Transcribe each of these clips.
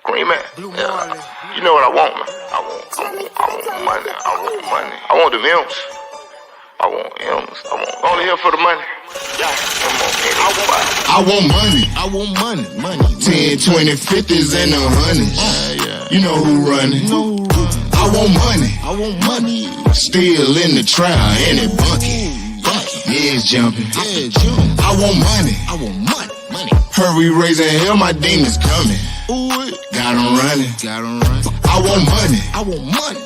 Green man. Yeah. You know what I want, man. I want money. I want money. I want the M's. I want M's. I want only here for the money. Yeah. I want money. I want money. Money. 10, 20, 50s and 100s. You know who running. I want money. I want money. Still in the trial and it bucket. Heads jumping. I want money. I want money. Hurry, raising hell, my demons coming. Got 'em running. I want money. I want money.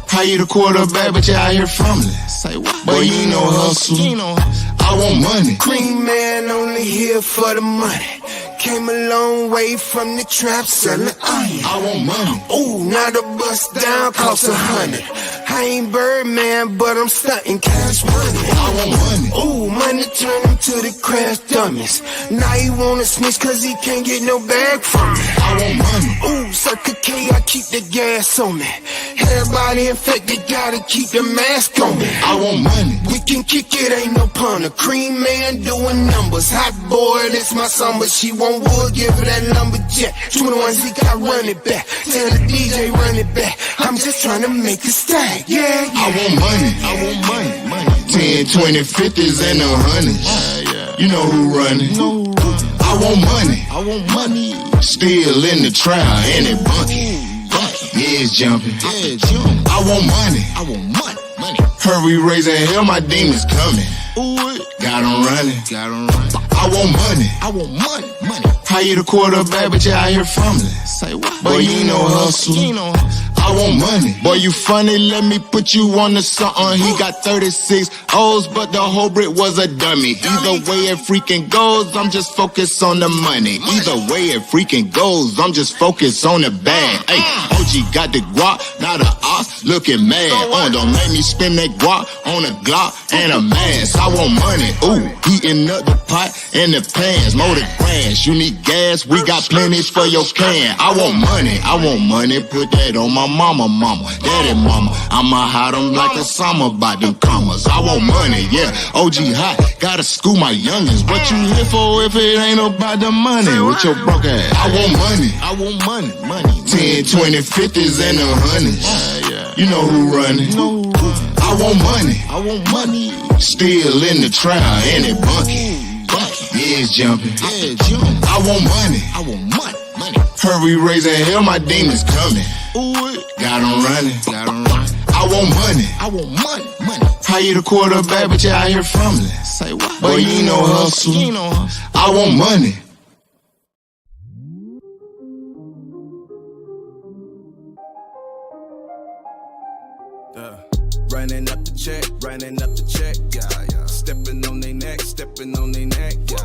How you the quarterback, but you out here fumbling? Say what? Boy, you ain't no hustle. I want money. Green man only here for the money. Came a long way from the trap selling onion. I want money. Ooh, now the bust down costs 100. I ain't Birdman, but I'm stunting cash money. I want money. Ooh, money turn him to the crash dummies. Now he wanna snitch cause he can't get no bag from me. I want money. Ooh, Circle K, I keep the gas on me. Everybody infected, gotta keep the mask on me. I want money. We can kick it, ain't no punter. Cream man doing numbers. Hot boy, this my summer. She want wood, give her that lumberjack. 21 Z got run it back. Tell the DJ run it back. I'm just trying to make a stack. Yeah. I want money. I want money. 10, 20, 50s and 100s. You know who running. I want money. I want money. Still in the trial and it bucket. Heads jumping. I want money. I want money. Hurry, raising hell, my demons coming. Got 'em running. I want money. I want money. How you the quarterback, but you out here fumbling? Say what? Boy, you ain't no hustle. I want money. Boy, you funny, let me put you on to something. He got 36 O's, but the whole brick was a dummy. Either way it freaking goes, I'm just focused on the money. Either way it freaking goes, I'm just focused on the bag. Hey, OG got the guap, now the ops looking mad. Don't make me spend that guap on a Glock and a mask. I want money, ooh, heating up the pot and the pans. Mow the grass, you need gas, we got plenty for your can. I want money, put that on my mama, daddy mama. I'ma hide them like a summer by them commas. I want money, yeah, OG hot, gotta school my youngins. What you here for if it ain't about the money? With your broke ass. I want money. 10, 20, 50s and 100s. You know who running. I want money. Still in the trial and it bucket. Heads jumping. I want money. Hurry, raising hell, my demons coming. Got 'em running. I want money. How you the quarterback, but you out here fumbling? Say what? Boy, you ain't no hustle. I want money. Running up the check, yeah. Stepping on they neck, yeah.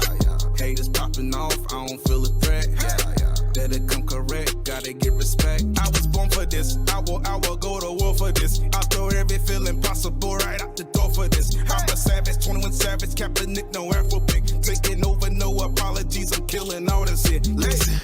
Haters popping off, I don't feel a threat, yeah. That'll come correct, gotta get respect. I was born for this, I will go to war for this. I throw every feeling possible right out the door for this. I'm a savage, 21 savage, Kaepernick, no Afro pick. Taking over, no apologies, I'm killing all this shit. Listen.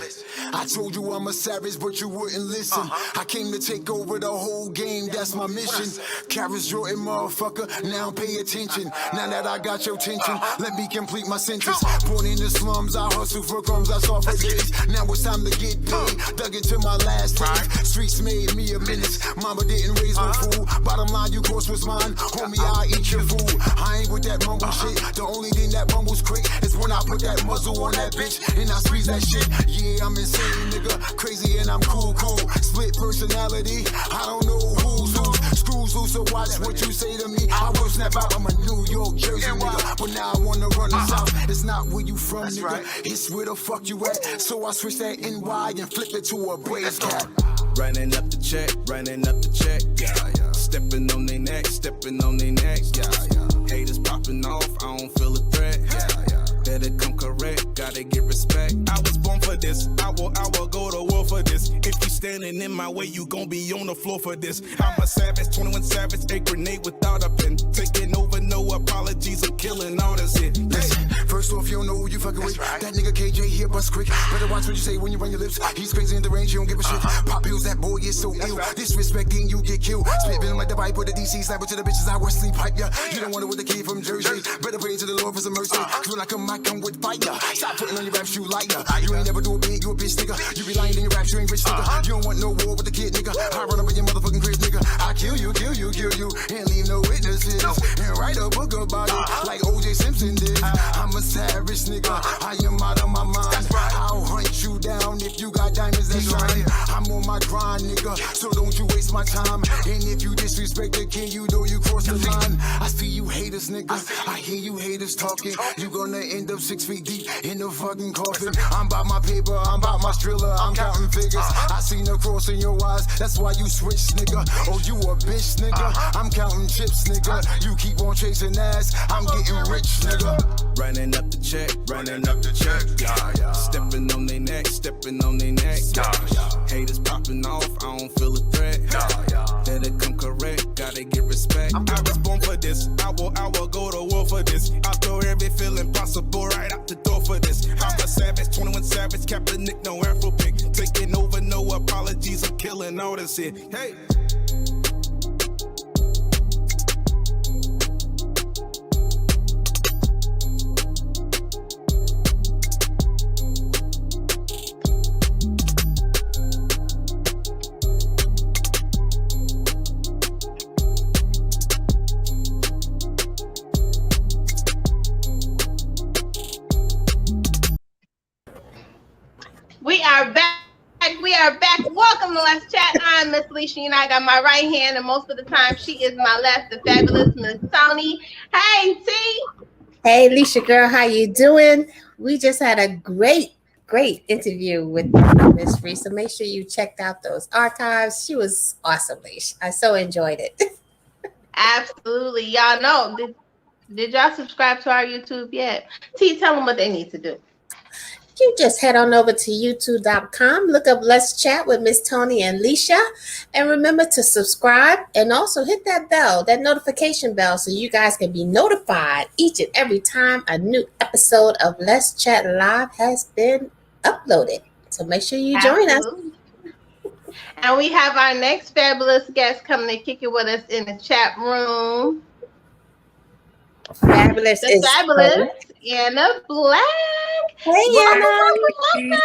I told you I'm a savage, but you wouldn't listen. I came to take over the whole game, that's my mission. Carrots Jordan, motherfucker, now pay attention. Now that I got your attention, let me complete my sentence. Born in the slums, I hustle for crumbs, I saw for days. Now it's time to get paid, dug into my last days. Streets made me a menace, mama didn't raise no fool. Bottom line, you course was mine, homie, I eat your food. I ain't with that mumble shit, the only thing that mumbles quick is when I put that muzzle on that bitch and I squeeze that shit. Yeah, I'm insane. Nigga, crazy and I'm cool. Split personality, I don't know who's who. Screws loose, so watch what you say to me. I will snap out, I'm a New York, Jersey nigga. But now I wanna run the South. It's not where you from, nigga. Right. It's where the fuck you at. So I switch that NY and flip it to a Braves cap. Running up the check, yeah. Stepping on they neck, yeah. Haters popping off, I don't feel a threat, yeah. Better come correct, gotta get respect. I was born for this, I will go to war for this. If you standing in my way, you gon' be on the floor for this. I'm a savage, 21 savage, a grenade without a pen. Taking over, no apologies, I'm killing all this shit. Listen, first off, you don't know who you fucking with. That nigga KJ here bust quick. Better watch what you say when you run your lips. He's crazy in the range, you don't give a shit. Pop pills, that boy is so ill. Disrespecting, you get killed. Spit like the pipe with the DC sniper to the bitches I Wesley pipe, yeah. You don't want it with the kid from Jersey. Better pray to the Lord for some mercy. Cause when I come with fire. Stop putting on your rap shoe lighter. You ain't never do a big, you a bitch nigga. You be lying in your rap, you ain't rich nigga. You don't want no war with the kid nigga. I run up in your motherfucking crib nigga. I kill you, and leave no witnesses. And write a book about it like O.J. Simpson did. I'm a savage nigga. I am out of my mind. I'll hunt you down if you got diamonds that shine. I'm on my grind, nigga, so don't you waste my time. And if you disrespect the king, you know you cross the line. I see you haters, nigga. I hear you haters talking. You gonna end up 6 feet deep in the fucking coffin. I'm about my paper, I'm about my Striller, I'm counting figures. I seen the cross in your eyes, that's why you switch, nigga. Oh, you a bitch, nigga. I'm counting chips, nigga. You keep on chasing ass, I'm getting rich, nigga. Running up the check, yeah. Stepping on their neck, yeah. Haters popping off, I don't feel a threat. Let it come correct, gotta get respect. I was born for this, I will go to war for this. I throw every feeling possible right out the door for this. I'm a savage, 21 savage, Kaepernick, no Afro pick. Taking over, no apologies, I'm killing all this shit. Hey. We are back. Welcome to Let's Chat. I'm Miss Lissha, and I got my right hand, and most of the time she is my left, the fabulous Miss Toni. Hey, T. Hey, Lissha, girl, how you doing? We just had a great interview with Miss Reese, so make sure you checked out those archives. She was awesome, Lissha. I so enjoyed it. Absolutely. Y'all know, did y'all subscribe to our YouTube yet? T, tell them what they need to do. You just head on over to youtube.com, look up Let's Chat with Miss Toni and Lissha, and remember to subscribe and also hit that bell, that notification bell, so you guys can be notified each and every time a new episode of Let's Chat Live has been uploaded. So make sure you join us. And we have our next fabulous guest coming to kick it with us in the chat room. Fabulous the fabulous Anna Black. Hey, welcome.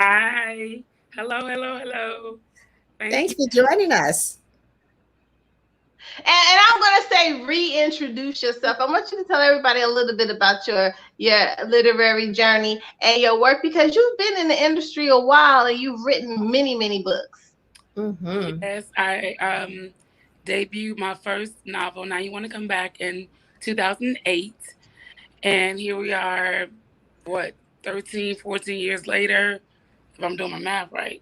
Hi. Hello. Thanks for joining us. And I'm going to say reintroduce yourself. I want you to tell everybody a little bit about your literary journey and your work, because you've been in the industry a while and you've written many books. Mm-hmm. Yes, I debuted my first novel, Now You Want to Come Back, in 2008. And here we are, 13, 14 years later, if I'm doing my math right.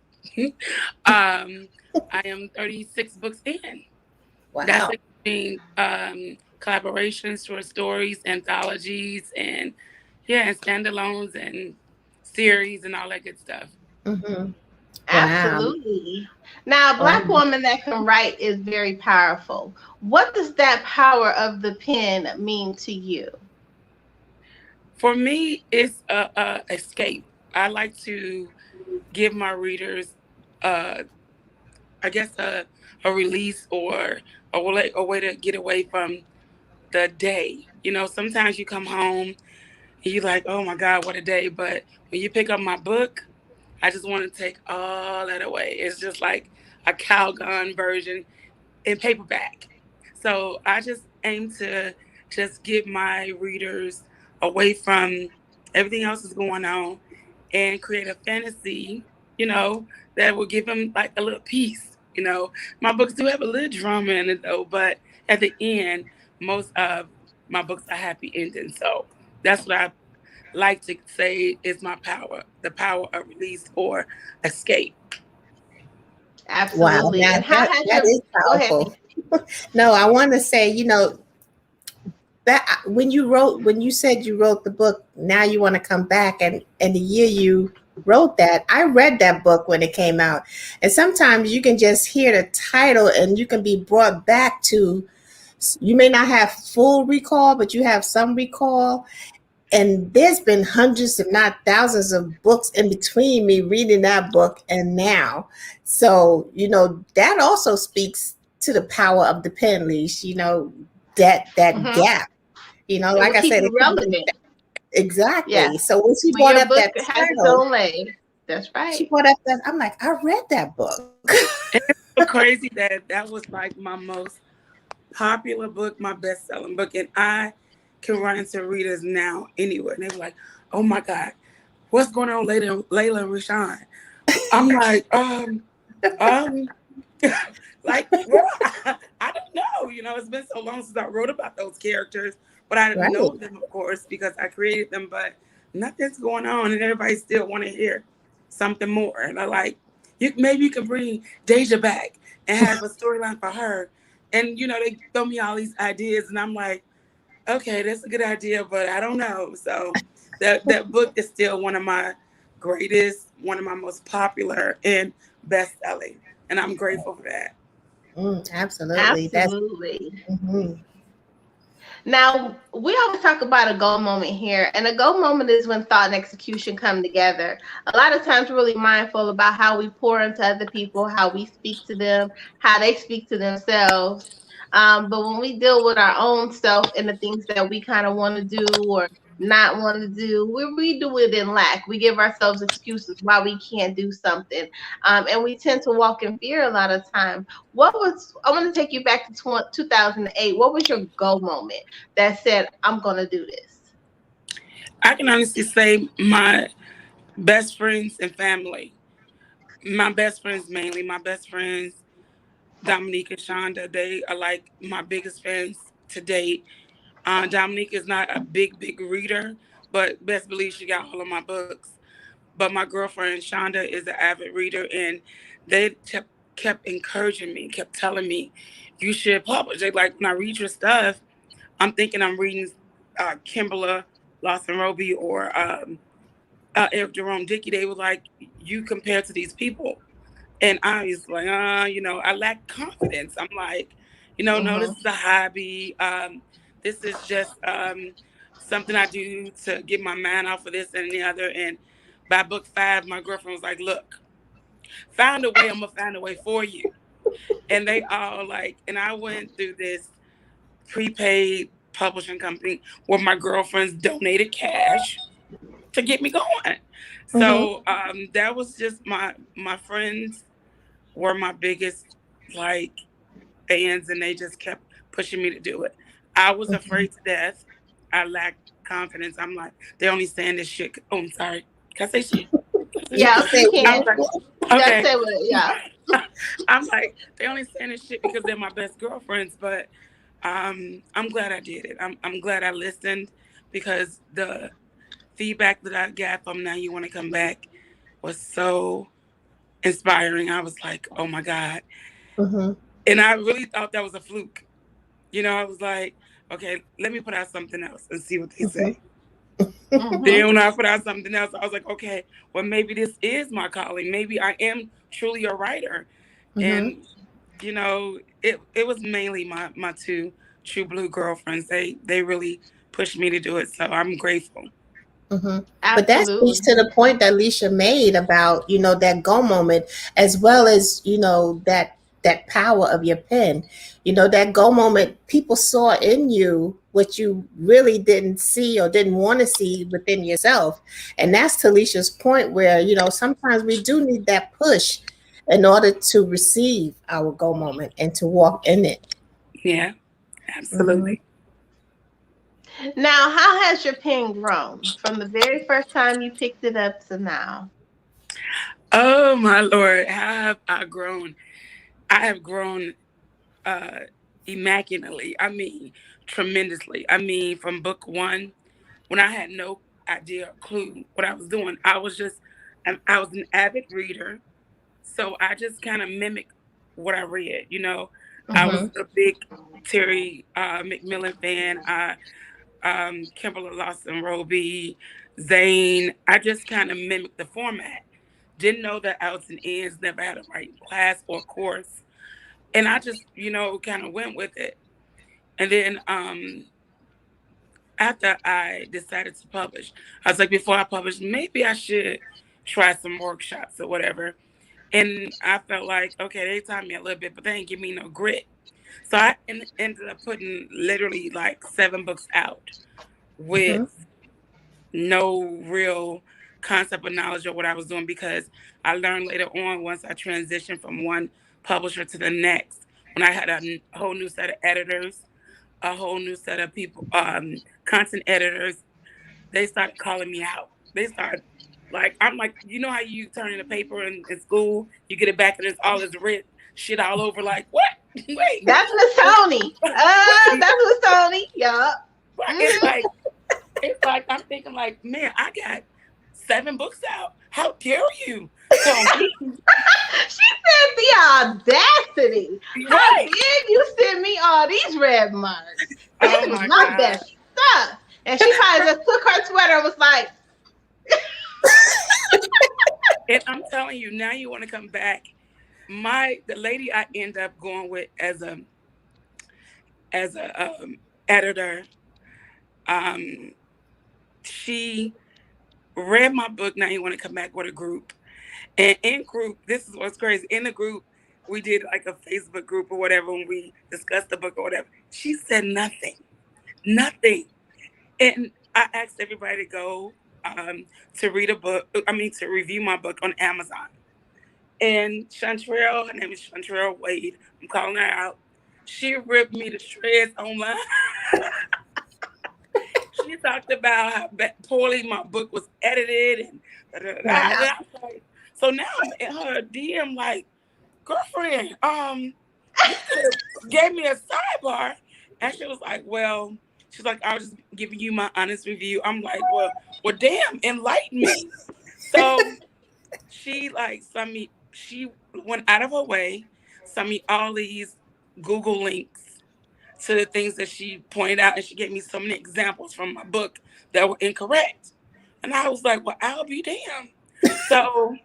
I am 36 books in. Wow. That's including collaborations, short stories, anthologies, and standalones and series and all that good stuff. Mm-hmm. Absolutely. Now, a Black woman that can write is very powerful. What does that power of the pen mean to you? For me, it's a escape. I like to give my readers, a release or a way to get away from the day. You know, sometimes you come home and you're like, oh my God, what a day. But when you pick up my book, I just want to take all that away. It's just like a Calgon version in paperback. So I just aim to just get my readers away from everything else that's going on and create a fantasy, that will give them like a little peace. My books do have a little drama in it though, but at the end, most of my books are happy endings. So that's what I like to say is my power, the power of release or escape. Absolutely. Wow, and that is powerful. No, I want to say, that when you said you wrote the book, Now You Want to Come Back, and the year you wrote that, I read that book when it came out. And sometimes you can just hear the title and you can be brought back to, you may not have full recall, but you have some recall. And there's been hundreds, if not thousands, of books in between me reading that book and now. So, that also speaks to the power of the pen, Leash. That gap. Like I keep said, it it could be relevant. exactly. Yeah. So when she When brought your up book that has its title, own lane. That's she right. brought up that I'm like, I read that book. It's so crazy that was like my most popular book, my best-selling book, and I can run into readers now anywhere, and they were like, "Oh my God, what's going on, Layla and Rashawn?" I'm like, um, like, well, I don't know. It's been so long since I wrote about those characters, but I Right. know them, of course, because I created them. But nothing's going on, and everybody still want to hear something more. And I like, maybe you can bring Deja back and have a storyline for her. And they throw me all these ideas, and I'm like, okay, that's a good idea, but I don't know. So that book is still one of my greatest, one of my most popular and best selling, and I'm grateful for that. Absolutely. Absolutely. Mhm. Now, we always talk about a goal moment here, and a goal moment is when thought and execution come together. A lot of times, we're really mindful about how we pour into other people, how we speak to them, how they speak to themselves. But when we deal with our own self and the things that we kind of want to do or not want to do, we do it in lack. We give ourselves excuses why we can't do something. And we tend to walk in fear a lot of time. I want to take you back to 2008. What was your goal moment that said, I'm going to do this? I can honestly say my best friends and family. My best friends mainly. My best friends, Dominique and Shonda, they are like my biggest fans to date. Dominique is not a big reader, but best believe she got all of my books. But my girlfriend Shonda is an avid reader, and they kept encouraging me, kept telling me, "You should publish." They like when I read your stuff, I'm thinking I'm reading Kimberly Lawson Roby or Eric Jerome Dickey. They were like, "You compared to these people," and I was like, I lack confidence. I'm like, no, this is a hobby. This is just something I do to get my mind off of this and the other. And by book 5, my girlfriend was like, look, find a way. I'm going to find a way for you. And they all like, and I went through this prepaid publishing company where my girlfriends donated cash to get me going. Mhm. So that was just my friends were my biggest like fans, and they just kept pushing me to do it. I was Mhm. afraid to death. I lacked confidence. I'm like, they only saying this shit. Oh, I'm sorry. Can I say shit? Can I say You shit? can Yeah, say you I can. was what? like, You gotta okay. say what, yeah. I'm like, they only saying this shit because they're my best girlfriends, but I'm glad I did it. I'm glad I listened because the feedback that I got from Now You Want to Come Back was so inspiring. I was like, oh my God. Mhm. And I really thought that was a fluke. I was like, okay, let me put out something else and see what they Mhm. say. Mm-hmm. Then when I put out something else, I was like, okay, well, maybe this is my calling. Maybe I am truly a writer. Mhm. And, it was mainly my two true blue girlfriends. They really pushed me to do it. So I'm grateful. But that Absolutely. speaks to the point that Leisha made about, that go moment, as well as, that power of your pen. That go moment, people saw in you what you really didn't see or didn't want to see within yourself. And that's to Leisha's point where, sometimes we do need that push in order to receive our go moment and to walk in it. Yeah, Hmm. absolutely. Now, how has your pen grown from the very first time you picked it up to now? Oh my Lord, how have I grown? I have grown uh immaculately. I mean, tremendously. I mean, from book 1, when I had no idea or clue what I was doing, I was an avid reader, so I just kind of mimicked what I read. I was Hmm. a big Terry McMillan fan. Kimberly Lawson Roby, Zane. I just kind of mimicked the format. Didn't know that outs and ends, never had a writing class or course. And I just, kind of went with it. And then after I decided to publish, I was like, before I publish, maybe I should try some workshops or whatever. And I felt like, okay, they taught me a little bit, but they didn't give me no grit. So I ended up putting literally like 7 books out with no real concept of knowledge of what I was doing, because I learned later on, once I transitioned from one publisher to the next, when I had a whole new set of editors, a whole new set of people, content editors, they started calling me out. They started, like, I'm like, you know how you turn in a paper in school, you get it back and it's all this red shit all over, like, what? Wait. That's Miss Toni. Wait. That's Miss Toni. Yup. It's like I'm thinking like, man, I got 7 books out. How dare you tell me? She said the audacity. How dare you send me all these red marks? This was my best stuff. And she probably just took her sweater and was like, and I'm telling you, now you want to come back. The lady I end up going with as a editor, she read my book. Now you want to come back with a group. And in group, this is what's crazy. In the group, we did like a Facebook group or whatever when we discussed the book or whatever. She said nothing. And I asked everybody to go to read a book. To review my book on Amazon. And Chantrell, her name is Chantrell Wade. I'm calling her out. She ripped me to shreds online. She talked about how poorly my book was edited and so now I'm in her DM like, girlfriend, you gave me a sidebar. And she was like, well, she's like, I was just giving you my honest review. I'm like, well, damn, enlighten me. So she went out of her way, sent me all these Google links to the things that she pointed out, and she gave me so many examples from my book that were incorrect. And I was like, well, I'll be damned. So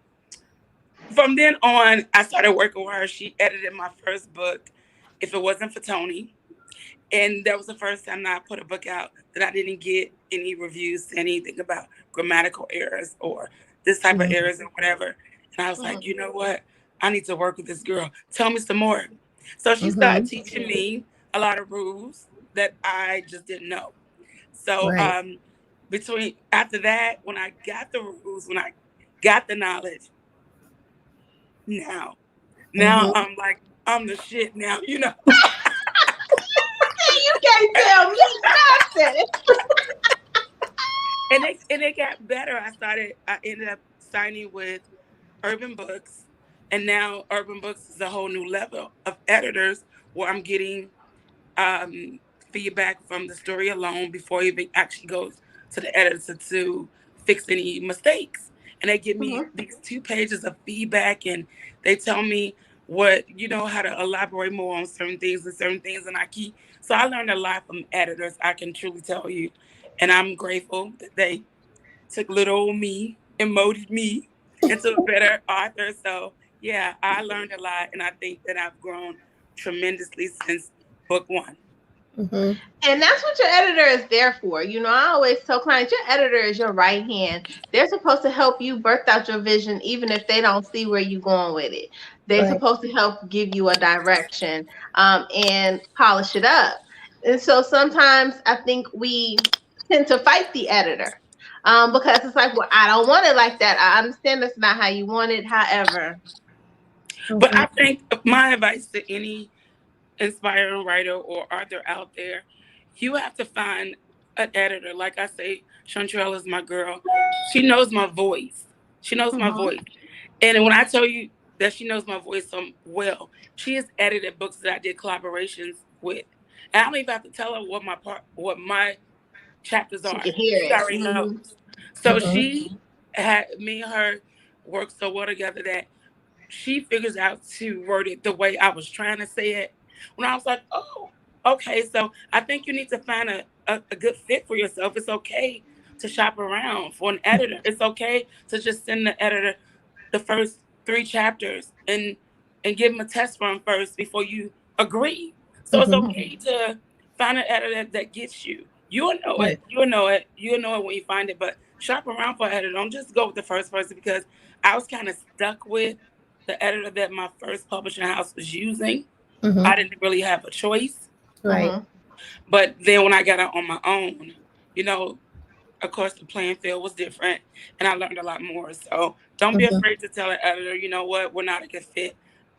from then on, I started working with her. She edited my first book, If It Wasn't for Toni. And that was the first time that I put a book out that I didn't get any reviews, anything about grammatical errors or this type of errors or whatever. And I was like, you know what? I need to work with this girl. Tell me some more. So she started teaching me a lot of rules that I just didn't know. So after that, when I got the rules, when I got the knowledge, now I'm like, I'm the shit now, you know. You can't tell me nothing. and it got better. I ended up signing with Urban Books, and now Urban Books is a whole new level of editors where I'm getting feedback from the story alone before it even actually goes to the editor to fix any mistakes. And they give me these 2 pages of feedback, and they tell me how to elaborate more on certain things, and so I learned a lot from editors, I can truly tell you. And I'm grateful that they took little old me and molded me into a better author. So yeah, I learned a lot, and I think that I've grown tremendously since book 1. And that's what your editor is there for. You know, I always tell clients, your editor is your right hand. They're supposed to help you birth out your vision, even if they don't see where you're going with it. They're supposed to help give you a direction and polish it up. And so sometimes I think we tend to fight the editor because it's like, well, I don't want it like that. I understand that's not how you want it. However. But I think my advice to any inspiring writer or author out there, you have to find an editor. Like I say, Chantrell is my girl. She knows my voice. And when I tell you that she knows my voice so well, she has edited books that I did collaborations with. And I don't even have to tell her what my chapters are. She already knows. So she had me and her work so well together that she figures out to word it the way I was trying to say it. When I was like, oh, okay, so I think you need to find a good fit for yourself. It's okay to shop around for an editor. It's okay to just send the editor the first 3 chapters and give them a test run first before you agree. So it's okay to find an editor that gets you. You'll know it. You'll know it when you find it. But shop around for an editor. Don't just go with the first person, because I was kind of stuck with the editor that my first publishing house was using. I didn't really have a choice. Right. But then when I got out on my own, you know, of course the playing field was different and I learned a lot more. So don't be afraid to tell an editor, you know what, we're not a good fit.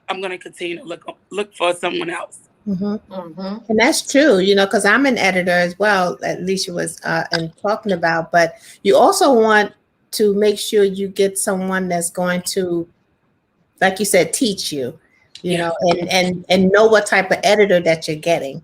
I'm going to continue to look for someone else. And that's true, you know, because I'm an editor as well, at least you was and talking about, but you also want to make sure you get someone that's going to, like you said, teach you, you know, and know what type of editor that you're getting.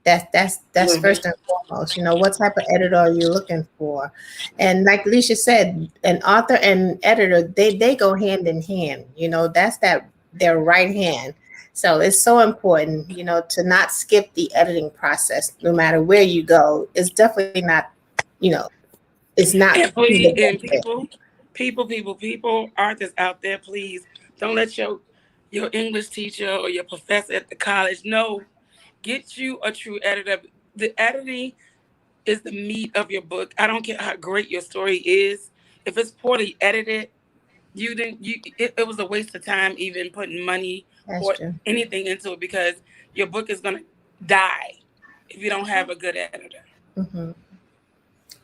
That's first and foremost. You know, what type of editor are you looking for? And like Lissha said, an author and editor, they go hand in hand. You know, that's their right hand. So it's so important, you know, to not skip the editing process, no matter where you go. It's definitely not, you know, it's not. And please, and people, artists out there, please don't let your English teacher or your professor at the college know. Get you a true editor. The editing is the meat of your book. I don't care how great your story is. If it's poorly edited, it was a waste of time even putting money or anything into it, because your book is gonna die if you don't have a good editor.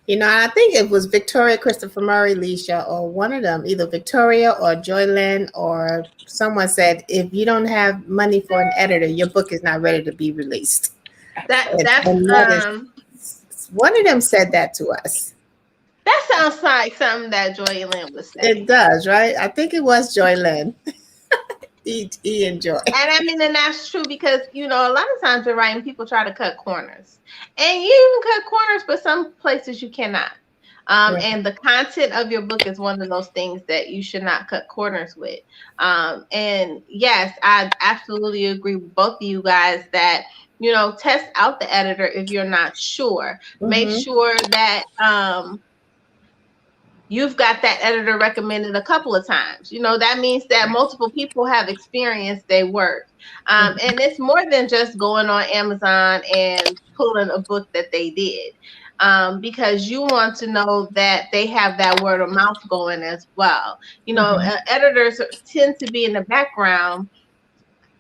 You know, I think it was Victoria Christopher Murray, Lissha, or one of them, either Victoria or Joylyn, or someone said, if you don't have money for an editor, your book is not ready to be released. One of them said that to us. That sounds like something that Joylyn would say. It does, right? I think it was Joylyn. E and Joy. And I mean, and that's true, because, you know, a lot of times you're writing, people try to cut corners. And you can cut corners, but some places you cannot. And the content of your book is one of those things that you should not cut corners with. And yes, I absolutely agree with both of you guys that, you know, test out the editor if you're not sure. Make sure that you've got that editor recommended a couple of times. You know, that means that multiple people have experienced their work. And it's more than just going on Amazon and pulling a book that they did. Because you want to know that they have that word of mouth going as well. You know, editors tend to be in the background,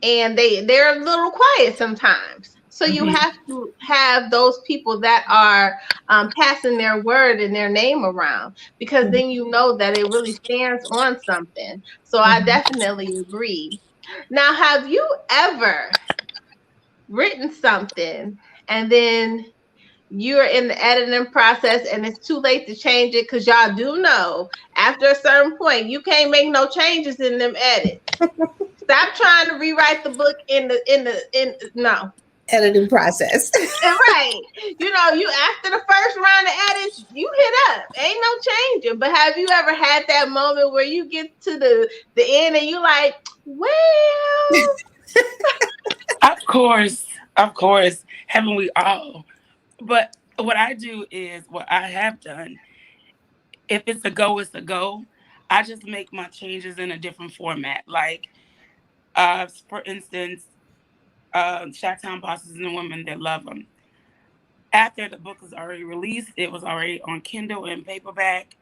and they're a little quiet sometimes. So you have to have those people that are passing their word and their name around, because then you know that it really stands on something. So I definitely agree. Now, have you ever written something and then you're in the editing process and it's too late to change it? Because y'all do know after a certain point you can't make no changes in them edits. Stop trying to rewrite the book in no editing process. Right. You know, you after the first round of edits, you hit up. Ain't no changing. But have you ever had that moment where you get to the end and you like, well, of course, haven't we all? But what I do is, what I have done, if it's a go, it's a go. I just make my changes in a different format. Like, for instance, Chi-Town Bosses and Women That Love Them. After the book was already released, it was already on Kindle and paperback.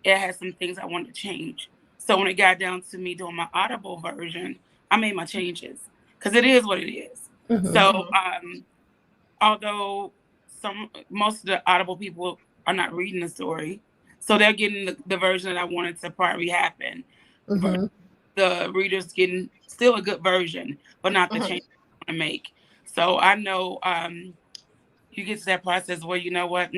It had some things I wanted to change. So when it got down to me doing my Audible version, I made my changes, because it is what it is. So although most of the Audible people are not reading the story, so they're getting the version that I wanted to probably happen. But the reader's getting still a good version, but not the change I want to make. So I know you get to that process where, you know what,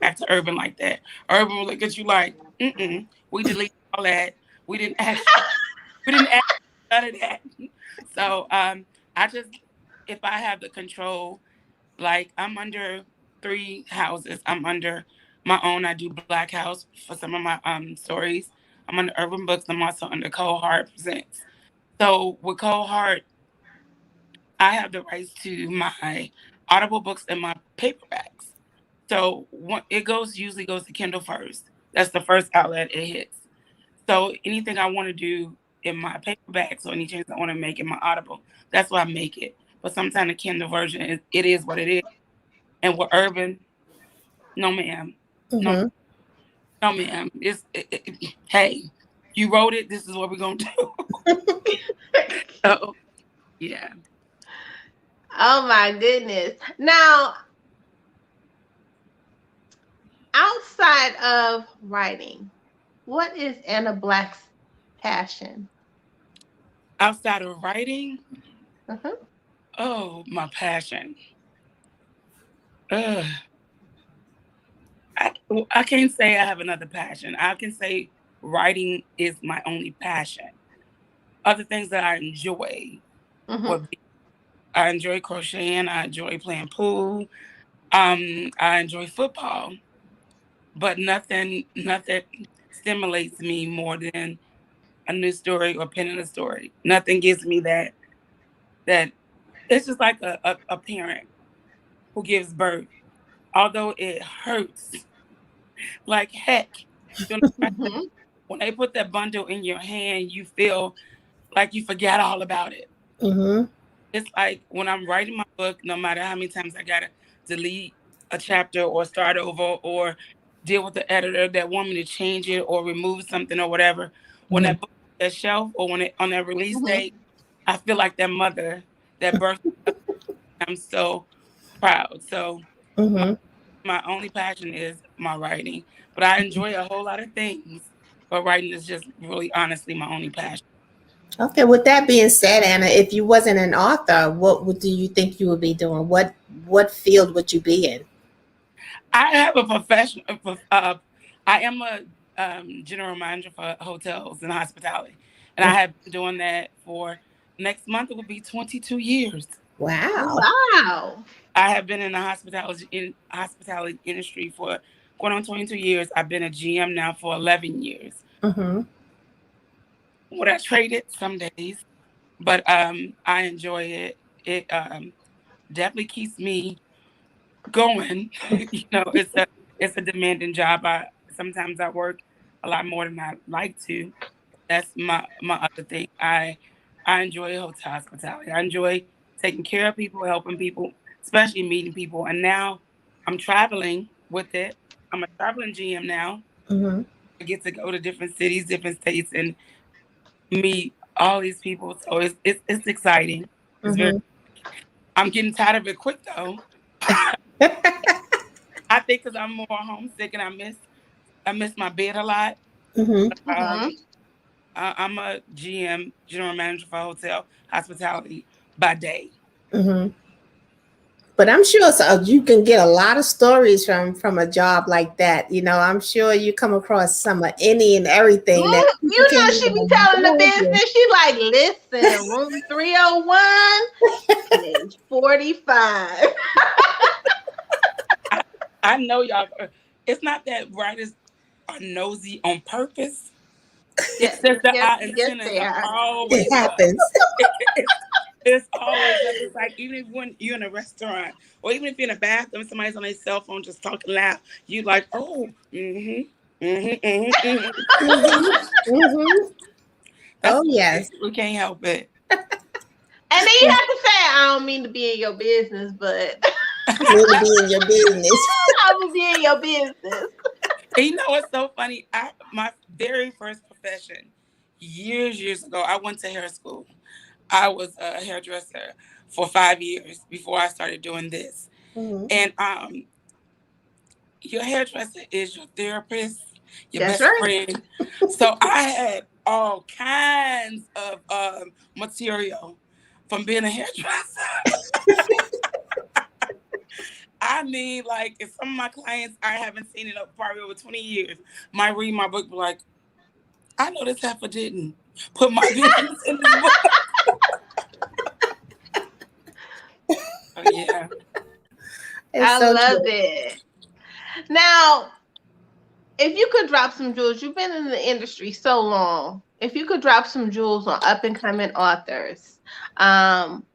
back to Urban like that. Urban will look at you like, we deleted all that. We didn't ask none of that. So I just, if I have the control, like I'm under 3 houses. I'm under my own. I do Black House for some of my stories. I'm under Urban Books. I'm also under Cold Heart Presents. So with Cold Heart, I have the rights to my Audible books and my paperbacks. So it usually goes to Kindle first. That's the first outlet it hits. So anything I want to do in my paperbacks or any changes I want to make in my Audible, that's why I make it. But sometimes the Kindle version, it is what it is. And with Urban, no ma'am. No ma'am. Hey, you wrote it. This is what we're going to do. So Yeah. Oh my goodness. Now, outside of writing, what is Anna Black's passion? Outside of writing, Uh-huh. oh, my passion. Ugh. I can't say I have another passion. I can say writing is my only passion. Other things that I enjoy Mm-hmm. would be I enjoy crocheting, I enjoy playing pool, I enjoy football, but nothing stimulates me more than a new story or penning a story. Nothing gives me that it's just like a parent who gives birth. Although it hurts like heck, you know, Mm-hmm. when they put that bundle in your hand, you feel like you forgot all about it. Mm-hmm. It's like when I'm writing my book, no matter how many times I gotta delete a chapter or start over or deal with the editor that want me to change it or remove something or whatever. When Mm-hmm. that book is on that shelf or when it on that release Mm-hmm. date, I feel like that mother that birthed me. I'm so proud. So my, Mm-hmm. my only passion is my writing, but I enjoy a whole lot of things. But writing is just really honestly my only passion. Okay, with that being said, Anna, if you wasn't an author, do you think you would be doing? What field would you be in? I have a profession. I am a general manager for hotels and hospitality, and I have been doing that for next month. It will be 22 years. Oh, Wow. wow. I have been in the hospitality industry for going on 22 years. I've been a GM now for 11 years. Mm-hmm. Would I trade it some days? But I enjoy it. It definitely keeps me going. It's a demanding job. I sometimes I work a lot more than I like to. That's my other thing. I enjoy hotel hospitality. I enjoy taking care of people, helping people, especially meeting people. And now I'm traveling with it. I'm a traveling GM now. Mm-hmm. I get to go to different cities, different states, and meet all these people. So it's exciting. It's very. Mm-hmm. I'm getting tired of it quick though. I think because I'm more homesick and I miss my bed a lot. Mm-hmm. Um, Mm-hmm. I'm a GM, general manager for hotel hospitality by day. Mm-hmm. But I'm sure you can get a lot of stories from a job like that. I'm sure you come across some of any and everything that people You can't know she be even telling the imagine. business. She like, listen, room 301, page 45. I, I know y'all. It's not that writers are nosy on purpose. It's Yes, just that yes, our yes, antennas they are are. It always up. happens. It's always up. It's like even if when you're in a restaurant or even if you're in a bathroom, somebody's on their cell phone just talking loud, you like, oh, Mm-hmm. Mm-hmm. That's Oh yes. we can't help it. And then you have to say, I don't mean to be in your business, but Need to be in your business. I will be in your business. And you know what's so funny? My very first profession, years ago, I went to hair school. I was a hairdresser for 5 years before I started doing this. Mm-hmm. And your hairdresser is your therapist, your That's best right. friend. So I had all kinds of material from being a hairdresser. I mean, like, if some of my clients I haven't seen in probably over 20 years might read my book, be like, I know this heifer didn't put my business in this book. Oh, yeah. It's I so love true. it. Now, if you could drop some jewels, you've been in the industry so long. If you could drop some jewels on up and coming authors,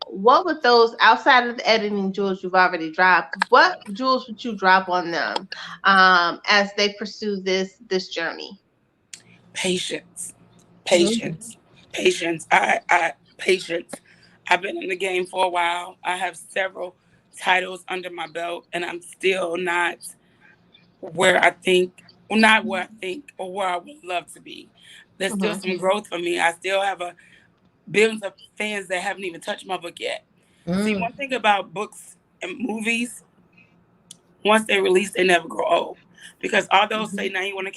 what would those outside of the editing jewels you've already dropped? What jewels would you drop on them as they pursue this journey? Patience, Mm-hmm. patience, patience. Patience. I've been in the game for a while. I have several titles under my belt, and I'm still not where I think, well, not where I think or where I would love to be. There's still Mm-hmm. some growth for me. I still have billions of fans that haven't even touched my book yet. See, one thing about books and movies, once they release, they never grow old. Because although Say Now You Wanna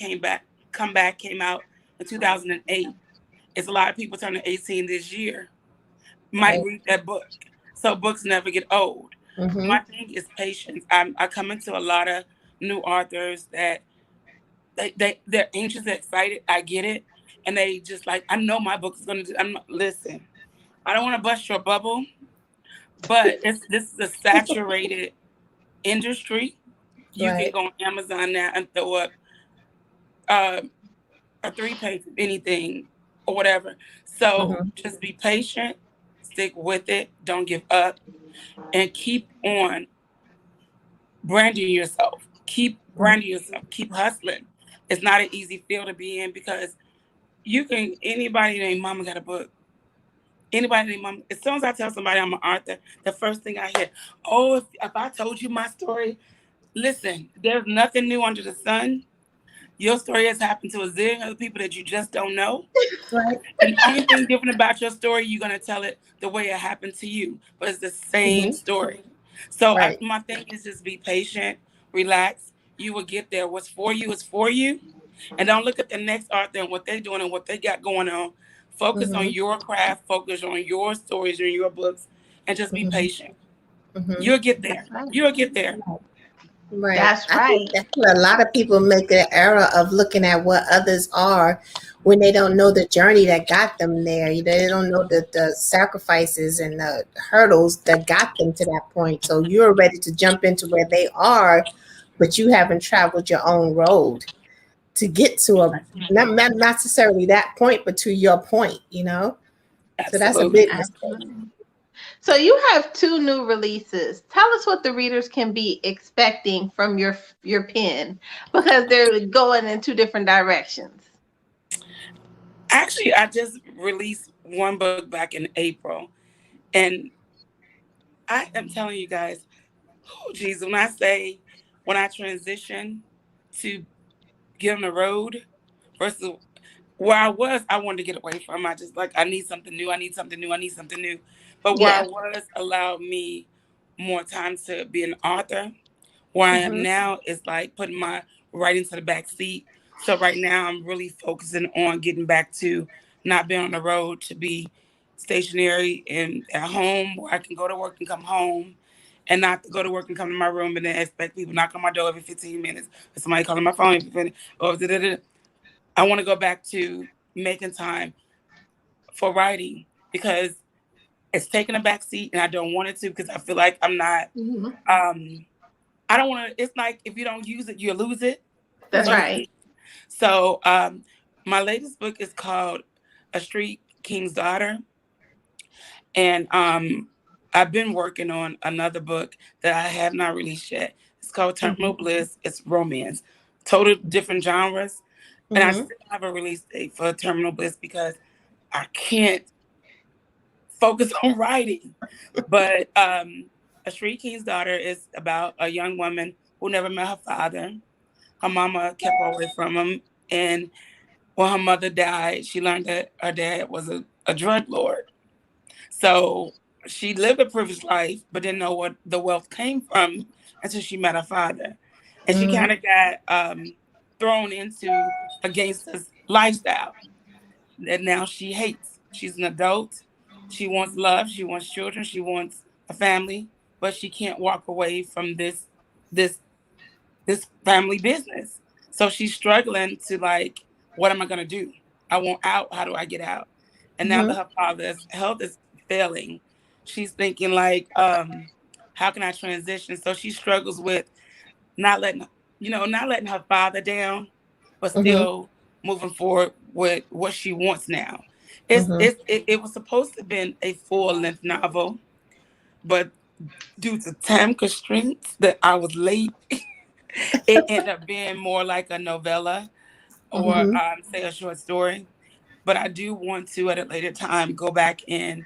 Come Back came out in 2008, it's a lot of people turning 18 this year might read that book. So books never get old. My thing is patience. I come into a lot of new authors that they're anxious, excited. I get it. And they just like, I know my book is gonna do. Listen, I don't want to bust your bubble, but this is a saturated industry. You can go on Amazon now and throw up a 3-page of anything or whatever. So just be patient, stick with it, don't give up, and keep on branding yourself. Keep branding yourself. Keep hustling. It's not an easy field to be in because anybody named Mama got a book. Anybody named Mama. As soon as I tell somebody I'm an author, the first thing I hear, oh, if I told you my story, listen, there's nothing new under the sun. Your story has happened to a zillion other people that you just don't know. And the only thing different about your story, you're going to tell it the way it happened to you. But it's the same story. So my thing is just be patient, relax. You will get there. What's for you is for you. And don't look at the next author and what they're doing and what they got going on. Focus on your craft. Focus on your stories and your books. And just be patient. You'll get there. You'll get there. Right. That's right. I think that's where a lot of people make the error of looking at what others are when they don't know the journey that got them there. They don't know the sacrifices and the hurdles that got them to that point. So you're ready to jump into where they are, but you haven't traveled your own road to get to not necessarily that point, but to your point, So that's a big mistake. So you have 2 new releases. Tell us what the readers can be expecting from your pen, because they're going in 2 different directions. Actually, I just released one book back in April, and I am telling you guys, oh geez, when I transition to get on the road versus where I was, I wanted to get away from. I need something new. I need something new. I need something new. But where I was allowed me more time to be an author. Where I am now is like putting my writing to the back seat. So right now I'm really focusing on getting back to not being on the road, to be stationary and at home where I can go to work and come home, and not to go to work and come to my room and then expect people knock on my door every 15 minutes or somebody calling my phone every 15 or I want to go back to making time for writing because it's taking a back seat and I don't want it to, because I feel like I'm not, I don't want to, it's like if you don't use it, you lose it. That's right. So my latest book is called A Street King's Daughter. And I've been working on another book that I have not released yet. It's called Terminal Bliss. It's romance. Total different genres. And I still have a release date for Terminal Bliss because I can't focus on writing. But A Street King's Daughter is about a young woman who never met her father. Her mama kept her away from him. And when her mother died, she learned that her dad was a drug lord. So she lived a privileged life, but didn't know what the wealth came from until she met her father. And she kind of got thrown into a gangster's lifestyle that now she hates. She's an adult. She wants love. She wants children. She wants a family, but she can't walk away from this family business. So she's struggling to like, what am I going to do? I want out. How do I get out? And now that her father's health is failing, she's thinking like, how can I transition? So she struggles with not letting her father down, but still moving forward with what she wants now. It was supposed to have been a full-length novel, but due to time constraints that I was late, it ended up being more like a novella or say a short story. But I do want to at a later time go back and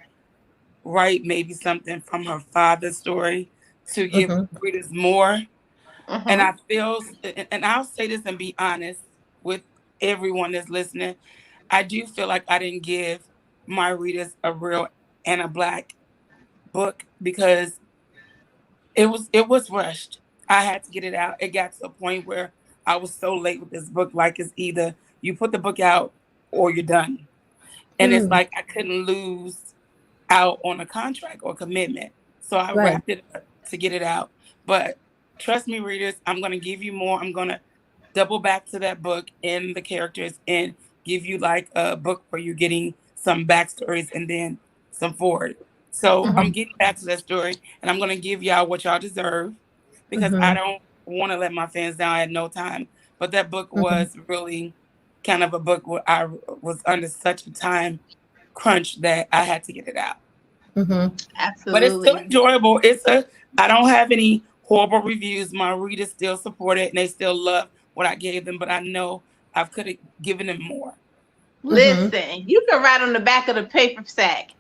write maybe something from her father's story to give readers more. And I feel, and I'll say this and be honest with everyone that's listening, I do feel like I didn't give my readers a real and a Black book because it was rushed. I had to get it out. It got to a point where I was so late with this book. Like it's either you put the book out or you're done. And it's like I couldn't lose out on a contract or commitment. So I Right. wrapped it up to get it out. But trust me, readers, I'm going to give you more. I'm going to double back to that book and the characters and give you like a book where you're getting some backstories and then some forward. So I'm getting back to that story and I'm going to give y'all what y'all deserve because I don't want to let my fans down at no time. But that book was really kind of a book where I was under such a time crunch that I had to get it out. Absolutely. But it's still enjoyable. I don't have any horrible reviews. My readers still support it and they still love what I gave them, but I know I could have given them more. Listen, you can write on the back of the paper sack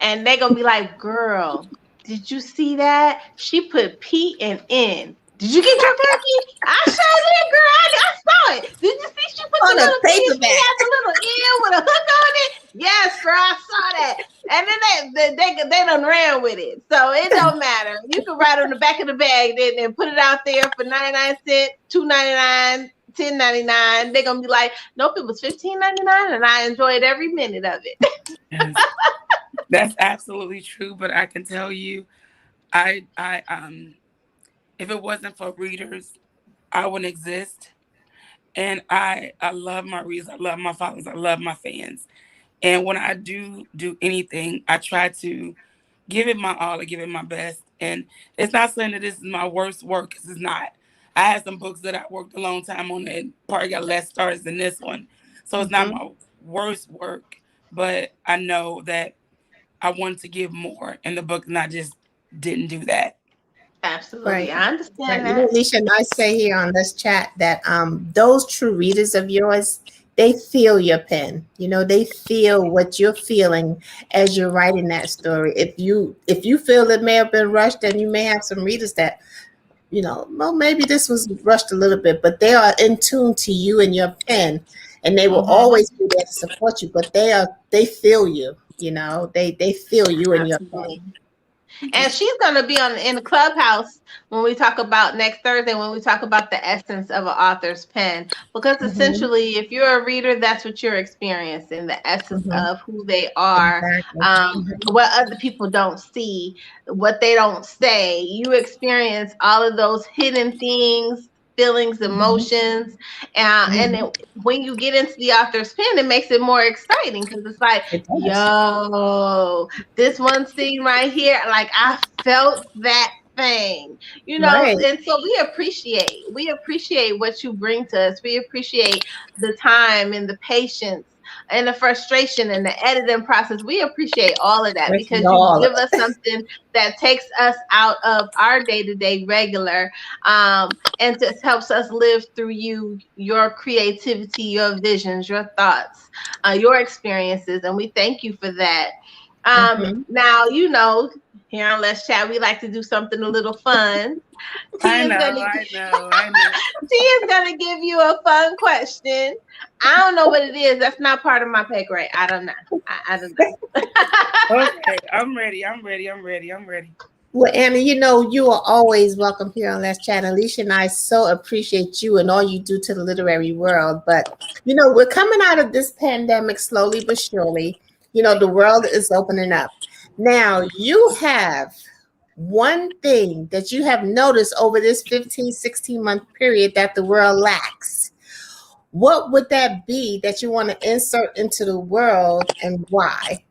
and they're going to be like, girl, did you see that? She put P and N. Did you get your cookie? I sure did, girl. I saw it. Did you see she put On the a little P? She paperback. had the little N with a hook on it. Yes, girl, I saw that. And then they done ran with it. So it don't matter. You can write on the back of the bag then and put it out there for 99 cents, $2.99, $10.99. They're gonna be like, nope, it was $15.99, and I enjoyed every minute of it. Yes. That's absolutely true. But I can tell you, I if it wasn't for readers, I wouldn't exist. And I love my readers, I love my followers, I love my fans. And when I do anything, I try to give it my all, I give it my best. And it's not saying that this is my worst work, because it's not. I had some books that I worked a long time on that probably got less stars than this one. So it's not my worst work, but I know that I wanted to give more, and the book not just didn't do that. Absolutely. Right. I understand You know, that. Lissha, and I say here on this chat that those true readers of yours, they feel your pen. You know, they feel what you're feeling as you're writing that story. If you feel it may have been rushed, then you may have some readers that, you know, well, maybe this was rushed a little bit, but they are in tune to you and your pen, and they will always be there to support you. But they feel you. You know, they feel you and your pen. Absolutely. And she's going to be in the clubhouse when we talk about next Thursday, when we talk about the essence of an author's pen. Because essentially, if you're a reader, that's what you're experiencing, the essence of who they are, what other people don't see, what they don't say. You experience all of those hidden things, feelings, emotions. And then when you get into the author's pen, it makes it more exciting because it's like, yo, this one scene right here, like I felt that thing, you know. Right. And so we appreciate what you bring to us. We appreciate the time and the patience and the frustration and the editing process. We appreciate all of that because you give us something that takes us out of our day-to-day regular, and just helps us live through your creativity, your visions, your thoughts, your experiences, and we thank you for that. Now, you know, here on Let's Chat, we like to do something a little fun. I know. She is gonna give you a fun question. I don't know what it is. That's not part of my pay grade. I don't know. I don't know. Okay, I'm ready. Well, Anna, you know, you are always welcome here on Let's Chat. Lissha and I so appreciate you and all you do to the literary world. But, you know, we're coming out of this pandemic slowly but surely. You know, the world is opening up. Now, you have one thing that you have noticed over this 15, 16-month period that the world lacks. What would that be that you want to insert into the world, and why?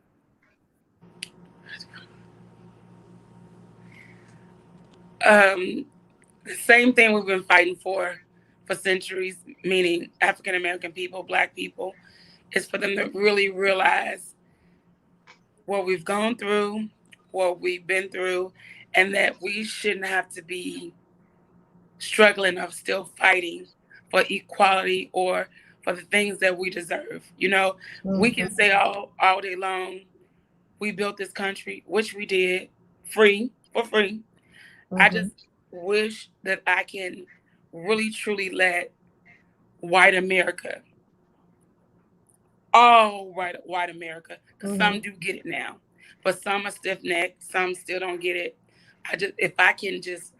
The same thing we've been fighting for centuries, meaning African American people, Black people, is for them to really realize what we've gone through, what we've been through, and that we shouldn't have to be struggling or still fighting for equality or for the things that we deserve. You know, we can say all day long, we built this country, which we did, for free. I just wish that I can really, truly let white America, all white America, because some do get it now, but some are stiff necked, some still don't get it. If I can just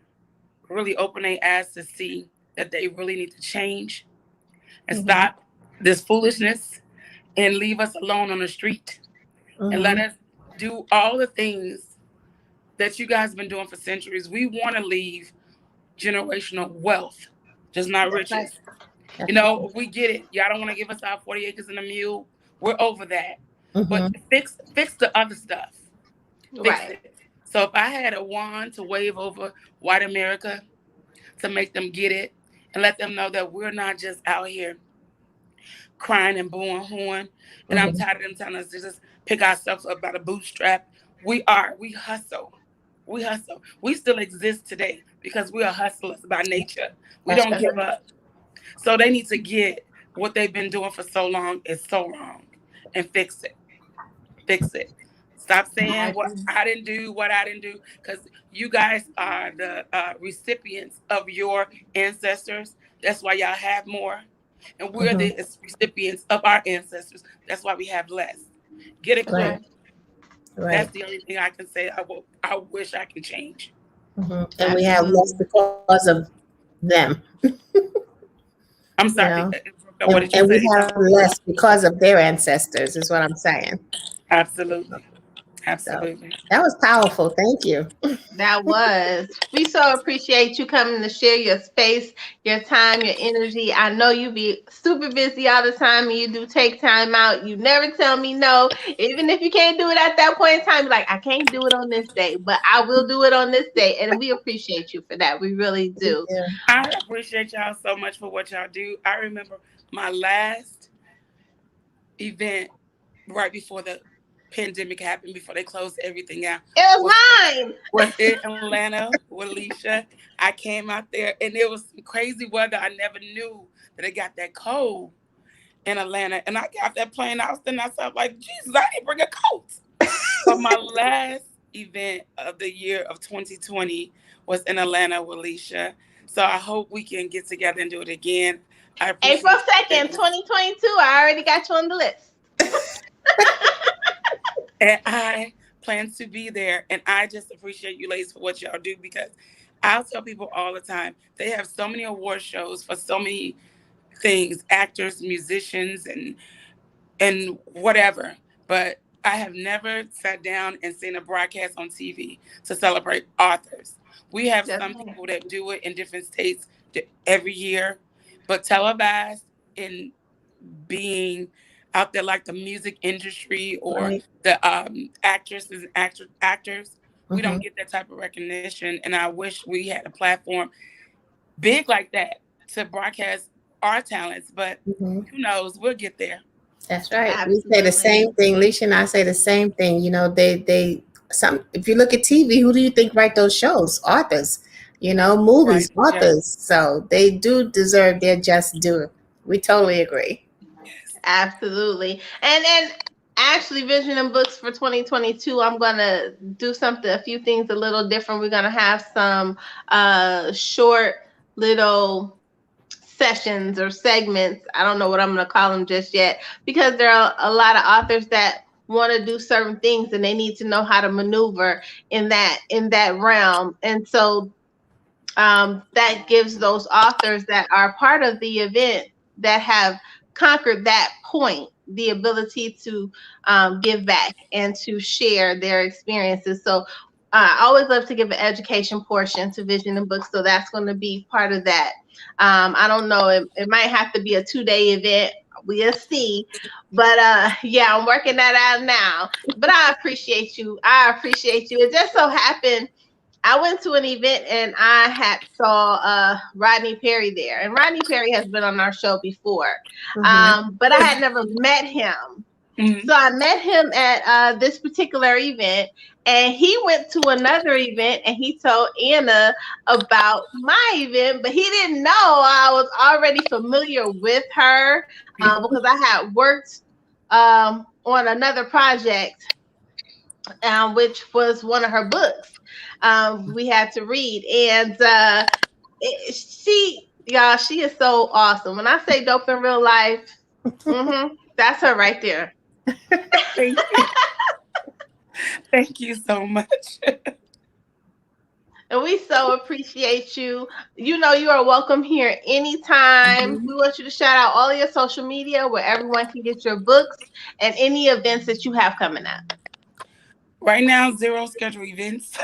really open their eyes to see that they really need to change and stop this foolishness and leave us alone on the street and let us do all the things that you guys have been doing for centuries. We want to leave generational wealth, just not riches. You know, we get it. Y'all don't want to give us our 40 acres and a mule. We're over that. But fix the other stuff. Fix it. So if I had a wand to wave over white America to make them get it and let them know that we're not just out here crying and blowing horn. And I'm tired of them telling us to just pick ourselves up by the bootstrap. We hustle. We hustle. We still exist today because we are hustlers by nature. We don't give up. So they need to get what they've been doing for so long is so wrong and fix it. Fix it. Stop saying what I didn't do, because you guys are the recipients of your ancestors. That's why y'all have more. And we're the recipients of our ancestors. That's why we have less. Get it clear. Right. That's the only thing I can say. I wish I could change. And we have less because of them. I'm sorry. What did you say? We have less because of their ancestors, is what I'm saying. Absolutely. Absolutely. So, that was powerful. Thank you. That was. We so appreciate you coming to share your space, your time, your energy. I know you be super busy all the time and you do take time out. You never tell me no. Even if you can't do it at that point in time, you're like, I can't do it on this day, but I will do it on this day. And we appreciate you for that. We really do. Yeah. I appreciate y'all so much for what y'all do. I remember my last event right before the pandemic happened, before they closed everything out. It was mine. Was in Atlanta with Lissha. I came out there and it was some crazy weather. I never knew that it got that cold in Atlanta. And I got off that plane. I was thinking to myself, like, Jesus, I didn't bring a coat. So my last event of the year of 2020 was in Atlanta with Lissha. So I hope we can get together and do it again. April 2nd, 2022. I already got you on the list. And I plan to be there. And I just appreciate you ladies for what y'all do, because I'll tell people all the time, they have so many award shows for so many things, actors, musicians, and whatever. But I have never sat down and seen a broadcast on TV to celebrate authors. We have some people that do it in different states every year, but televised in being out there like the music industry or the actresses and actors, we don't get that type of recognition. And I wish we had a platform big like that to broadcast our talents, but who knows, we'll get there. That's right. Absolutely. We say the same thing. Lissha and I say the same thing. You know, if you look at TV, who do you think write those shows? Authors, movies, authors. Yeah. So they do deserve their just due. We totally agree. Absolutely. And then actually Vision and Books for 2022, I'm going to do a few things a little different. We're going to have some short little sessions or segments. I don't know what I'm going to call them just yet, because there are a lot of authors that want to do certain things and they need to know how to maneuver in that realm. And so that gives those authors that are part of the event that have conquered that point the ability to give back and to share their experiences. So I always love to give an education portion to Vision and Books, so that's going to be part of that. I don't know, it might have to be a 2-day event. We'll see. But yeah, I'm working that out now. But I appreciate you. It just so happened I went to an event and I saw Rodney Perry there. And Rodney Perry has been on our show before. But I had never met him. So I met him at this particular event, and he went to another event and he told Anna about my event, but he didn't know I was already familiar with her because I had worked on another project, which was one of her books we had to read. And she is so awesome. When I say dope in real life, That's her right there. Thank you. Thank you so much. And we so appreciate you. You know you are welcome here anytime. We want you to shout out all of your social media where everyone can get your books and any events that you have coming up. Right now, 0 scheduled events.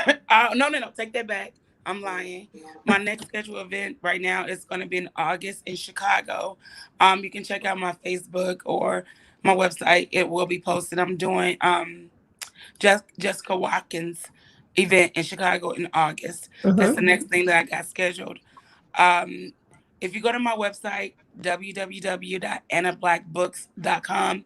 No, take that back. I'm lying. My next scheduled event right now is going to be in August in Chicago. You can check out my Facebook or my website. It will be posted. I'm doing Jessica Watkins event in Chicago in August. That's the next thing that I got scheduled. If you go to my website, www.annablackbooks.com,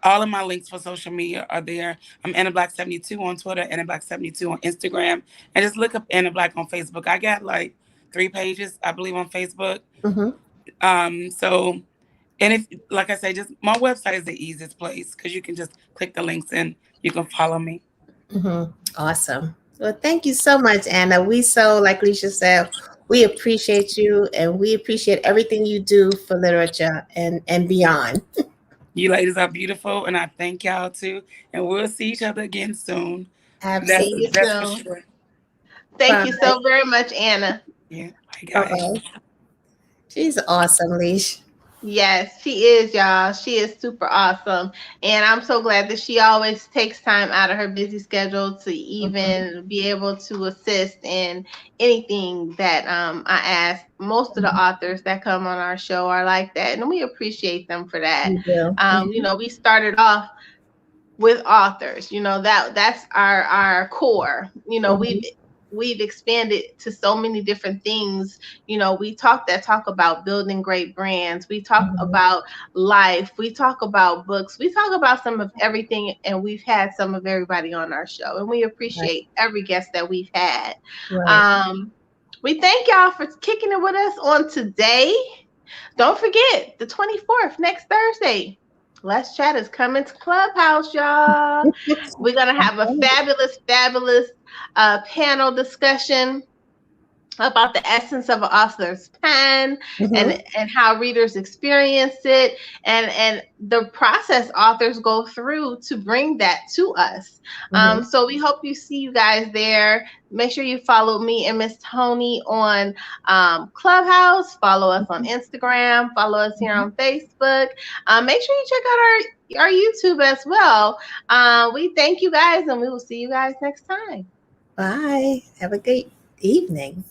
all of my links for social media are there. I'm Anna Black 72 on Twitter, Anna Black 72 on Instagram, and just look up Anna Black on Facebook. I got like 3 pages, I believe, on Facebook. So, and if, like I say, just my website is the easiest place because you can just click the links and you can follow me. Awesome. Well, thank you so much, Anna. We so, like Lissha said, we appreciate you, and we appreciate everything you do for literature and beyond. You ladies are beautiful, and I thank y'all too. And we'll see each other again soon. Absolutely. That's for sure. Thank you so very much, Anna. Yeah. Bye, guys. She's awesome, Lissha. Yes, she is, y'all. She is super awesome. And I'm so glad that she always takes time out of her busy schedule to even be able to assist in anything that I ask. Most of the authors that come on our show are like that, and we appreciate them for that. You know, we started off with authors. You know, that's our core. You know, we've expanded to so many different things. You know, we talk about building great brands. We talk about life. We talk about books. We talk about some of everything, and we've had some of everybody on our show, and we appreciate every guest that we've had. We thank y'all for kicking it with us on today. Don't forget the 24th, next Thursday. Let's Chat is coming to Clubhouse, y'all. We're going to have a fabulous panel discussion about the essence of an author's pen and how readers experience it and the process authors go through to bring that to us. So we hope you see you guys there. Make sure you follow me and Miss Toni on Clubhouse. Follow us on Instagram. Follow us here on Facebook. Make sure you check out our YouTube as well. We thank you guys, and we will see you guys next time. Bye. Have a great evening.